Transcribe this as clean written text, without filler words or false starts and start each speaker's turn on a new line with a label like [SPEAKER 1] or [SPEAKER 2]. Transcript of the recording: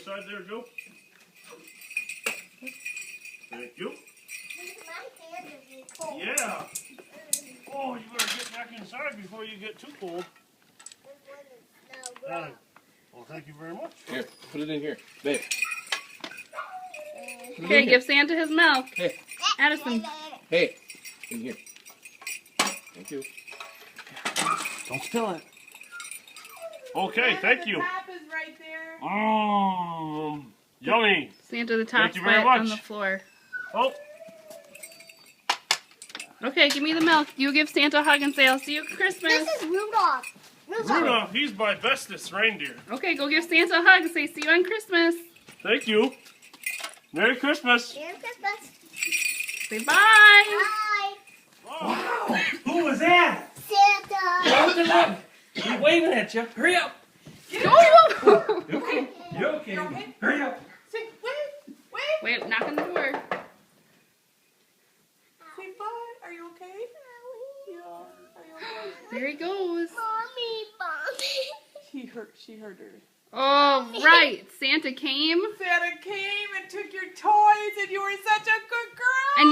[SPEAKER 1] side there, Joe. Thank you.
[SPEAKER 2] My hand is cold.
[SPEAKER 1] Yeah. Oh, you better get back inside before you get too cold. Well, thank you very much.
[SPEAKER 3] Here, put it in here. Babe.
[SPEAKER 4] Okay, give Santa his milk.
[SPEAKER 3] Hey.
[SPEAKER 4] Addison.
[SPEAKER 3] Hey. In here. Thank you.
[SPEAKER 1] Don't spill it. Okay, thank you.
[SPEAKER 5] The top is right there.
[SPEAKER 1] Yummy.
[SPEAKER 4] Santa, the top's
[SPEAKER 1] you very
[SPEAKER 4] wet on
[SPEAKER 1] much.
[SPEAKER 4] the floor.
[SPEAKER 1] Oh,
[SPEAKER 4] Okay, give me the milk. You give Santa a hug and say, I'll see you at Christmas.
[SPEAKER 2] This is Rudolph.
[SPEAKER 1] Rudolph, he's my bestest reindeer.
[SPEAKER 4] Okay, go give Santa a hug and say, see you on Christmas.
[SPEAKER 1] Thank you. Merry Christmas.
[SPEAKER 2] Merry Christmas.
[SPEAKER 4] Say bye.
[SPEAKER 2] Bye.
[SPEAKER 6] Who was that?
[SPEAKER 2] Santa.
[SPEAKER 6] He's waving at you. Hurry up.
[SPEAKER 4] Oh!
[SPEAKER 6] You okay? You okay?
[SPEAKER 5] You okay?
[SPEAKER 6] Hurry up.
[SPEAKER 5] Say, wait.
[SPEAKER 4] Wait, knock on the door.
[SPEAKER 5] Say bye. Are you okay? Yeah. Are you okay?
[SPEAKER 4] There he goes.
[SPEAKER 2] Mommy.
[SPEAKER 5] She heard her.
[SPEAKER 4] All right, Santa came.
[SPEAKER 5] Santa came and took your toys, and you were such a good girl.
[SPEAKER 4] And